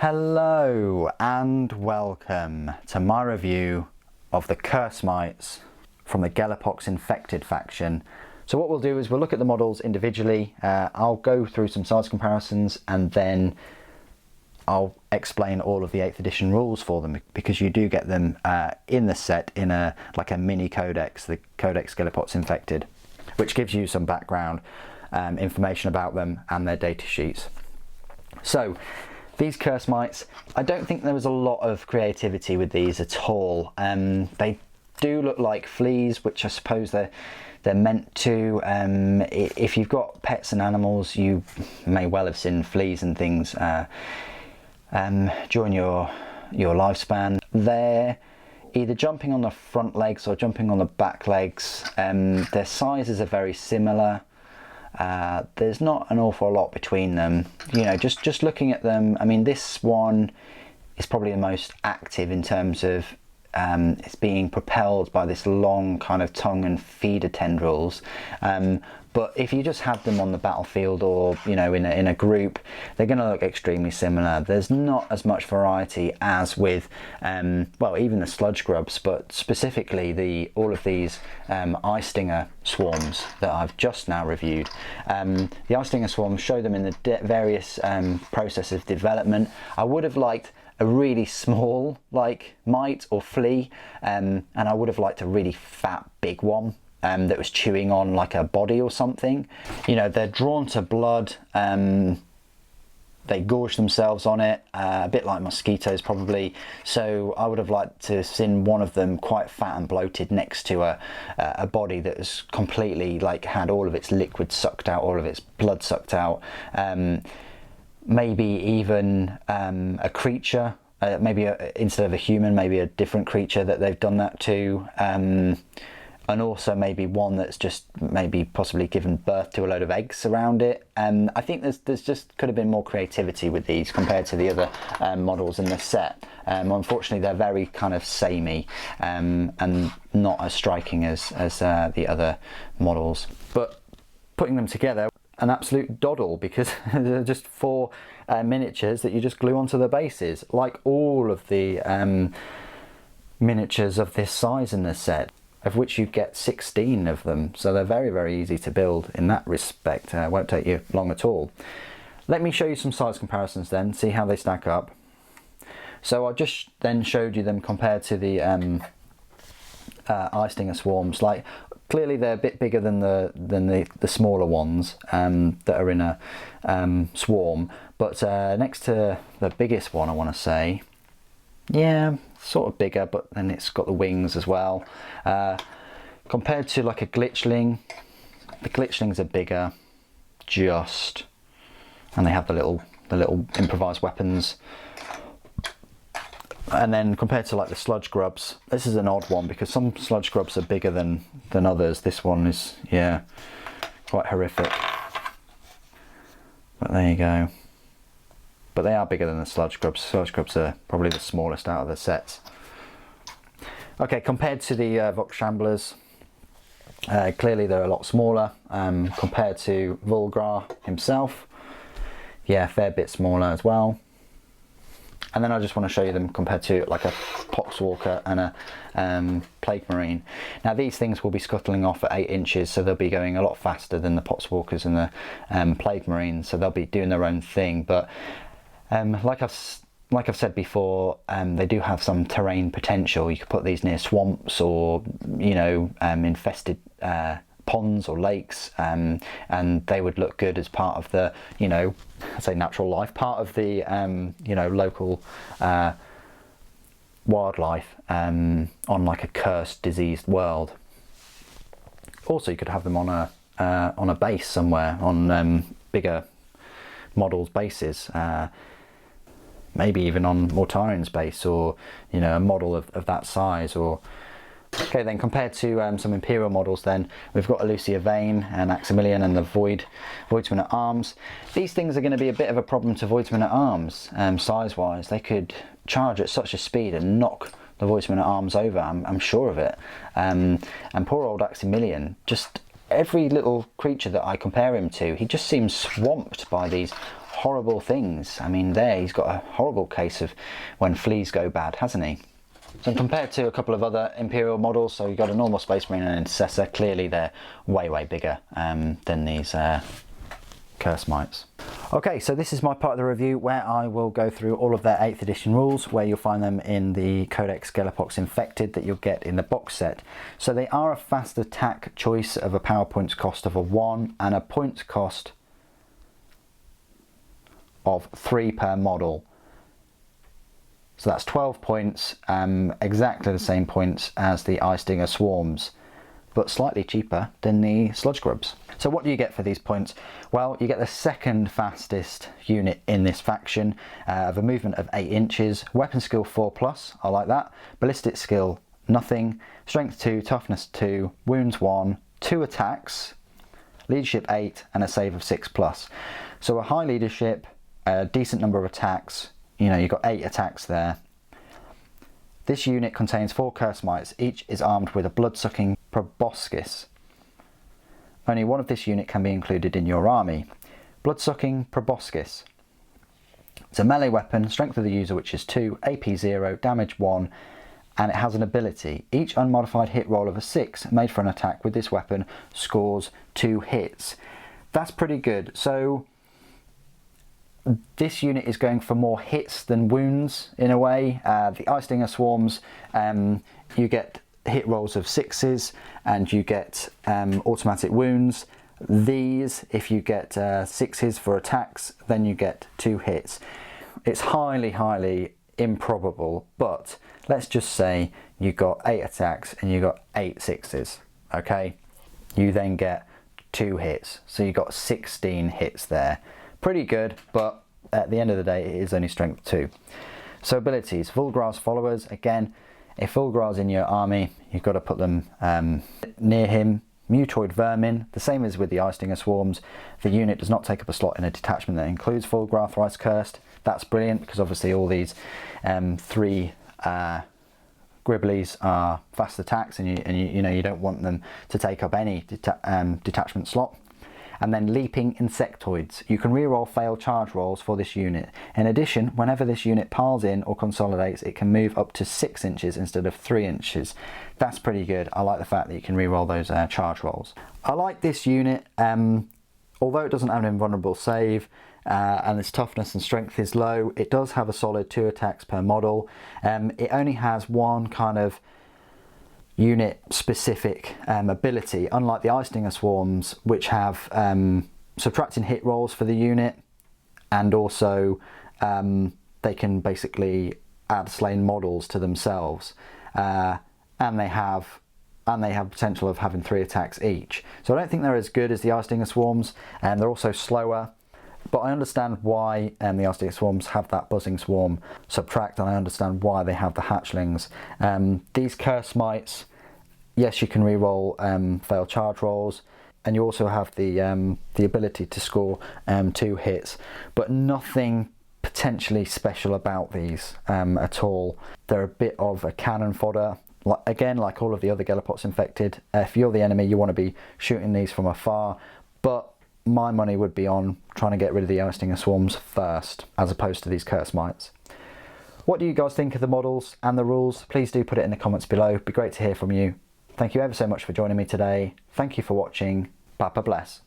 Hello and welcome to my review of the Cursemites from the Gellerpox Infected faction. So what we'll do is we'll look at the models individually. I'll go through some size comparisons and then I'll explain all of the 8th edition rules for them, because you do get them in the set in a mini codex, the Codex Gellerpox Infected, which gives you some background information about them and their data sheets. So these Cursemites, I don't think there was a lot of creativity with these at all. They do look like fleas, which I suppose they're meant to. If you've got pets and animals, you may well have seen fleas and things during your lifespan. They're either jumping on the front legs or jumping on the back legs. Their sizes are very similar. There's not an awful lot between them. You know, just looking at them, I mean, this one is probably the most active in terms of it's being propelled by this long kind of tongue and feeder tendrils. But if you just have them on the battlefield or, you know, in a group, they're going to look extremely similar. There's not as much variety as with, well, even the sludge grubs, but specifically all of these eye stinger swarms that I've just now reviewed. The eye stinger swarms show them in the various process of development. I would have liked a really small mite or flea, and I would have liked a really fat big one that was chewing on like a body or something. You know, they're drawn to blood, they gorge themselves on it, a bit like mosquitoes probably. So I would have liked to have seen one of them quite fat and bloated next to a body that was completely had all of its liquid sucked out, all of its blood sucked out. Maybe even a creature, maybe instead of a human, maybe a different creature that they've done that to. And also maybe one that's just maybe possibly given birth to a load of eggs around it. I think there's just could have been more creativity with these compared to the other models in the set. Unfortunately, they're very kind of samey and not as striking as the other models. But putting them together, an absolute doddle, because they're just 4 miniatures that you just glue onto the bases, like all of the miniatures of this size in the set, of which you get 16 of them. So they're very, very easy to build in that respect. Won't take you long at all. Let me show you some size comparisons then, see how they stack up. So I just then showed you them compared to the eye stinger swarms. Clearly they're a bit bigger than the smaller ones that are in a swarm, but next to the biggest one, I want to say, yeah, sort of bigger, but then it's got the wings as well. Compared to like a glitchling, the glitchlings are bigger, and they have the little improvised weapons. And then compared to like the sludge grubs, this is an odd one because some sludge grubs are bigger than others. This one is, yeah, quite horrific. But there you go. But they are bigger than the sludge grubs. Sludge grubs are probably the smallest out of the sets. Okay, compared to the Vox Shamblers, clearly they're a lot smaller compared to Vulgar himself. Yeah, a fair bit smaller as well. And then I just want to show you them compared to like a Poxwalker and a Plague Marine. Now these things will be scuttling off at 8 inches, so they'll be going a lot faster than the Poxwalkers and the Plague Marines, so they'll be doing their own thing. But like I've said before, they do have some terrain potential. You could put these near swamps or, you know, infested ponds or lakes, and they would look good as part of the, you know, I'd say natural life, part of the, you know, local wildlife on like a cursed, diseased world. Also, you could have them on a base somewhere, on bigger models' bases. Maybe even on Mortarian's base, or, you know, a model of that size. Or okay, then compared to some Imperial models, then we've got Elucia Vane and Aximilian and the Voidsman at Arms. These things are going to be a bit of a problem to Voidsman at Arms, size-wise. They could charge at such a speed and knock the Voidsman at Arms over. I'm sure of it. And poor old Aximilian, just every little creature that I compare him to, he just seems swamped by these horrible things. I mean, there he's got a horrible case of when fleas go bad, hasn't he? So compared to a couple of other Imperial models, so you've got a normal Space Marine and an Intercessor, clearly they're way bigger than these Cursemites. Okay, so this is my part of the review where I will go through all of their 8th edition rules, where you'll find them in the Codex Gellerpox Infected that you'll get in the box set. So they are a fast attack choice of a power points cost of a 1 and a points cost of 3 per model. So that's 12 points, exactly the same points as the Eye Stinger Swarms, but slightly cheaper than the Sludge Grubs. So what do you get for these points? Well, you get the second fastest unit in this faction, of a movement of 8 inches, weapon skill 4+, I like that, ballistic skill nothing, strength 2, toughness 2, wounds 1, 2 attacks, leadership 8 and a save of 6+. So a high leadership, a decent number of attacks, you know, you've got 8 attacks there. This unit contains 4 Cursemites, each is armed with a blood-sucking proboscis. Only one of this unit can be included in your army. Blood-sucking proboscis. It's a melee weapon, strength of the user which is 2, AP 0, damage 1, and it has an ability. Each unmodified hit roll of a 6 made for an attack with this weapon scores 2 hits. That's pretty good. So this unit is going for more hits than wounds in a way. The Eye Stinger Swarms, you get hit rolls of 6s and you get automatic wounds. These, if you get 6s for attacks, then you get 2 hits. It's highly improbable, but let's just say you got 8 attacks and you got 8 6s, okay? You then get 2 hits, so you got 16 hits there. Pretty good, but at the end of the day, it is only strength 2. So abilities, Vulgrav's followers. Again, if Vulgrav's in your army, you've got to put them near him. Mutoid vermin, the same as with the Eye Stinger Swarms. The unit does not take up a slot in a detachment that includes Vulgrav thrice cursed. That's brilliant because obviously all these 3 Gribblies are fast attacks, and you know you don't want them to take up any detachment slot. And then leaping insectoids. You can reroll failed charge rolls for this unit. In addition, whenever this unit piles in or consolidates, it can move up to 6 inches instead of 3 inches. That's pretty good. I like the fact that you can reroll those charge rolls. I like this unit, although it doesn't have an invulnerable save, and its toughness and strength is low, it does have a solid 2 attacks per model. It only has one kind of unit specific ability, unlike the Eye Stinger Swarms, which have subtracting hit rolls for the unit, and also they can basically add slain models to themselves, and they have potential of having 3 attacks each. So I don't think they're as good as the Eye Stinger Swarms, and they're also slower. But I understand why the Eye Stinger Swarms have that buzzing swarm subtract, and I understand why they have the hatchlings. These Cursemites, yes, you can reroll failed charge rolls, and you also have the ability to score 2 hits, but nothing potentially special about these at all. They're a bit of a cannon fodder. Again, like all of the other Gellerpox Infected, if you're the enemy, you want to be shooting these from afar, but my money would be on trying to get rid of the Eye Stinger Swarms first, as opposed to these Cursemites. What do you guys think of the models and the rules? Please do put it in the comments below. It'd be great to hear from you. Thank you ever so much for joining me today. Thank you for watching. Papa bless.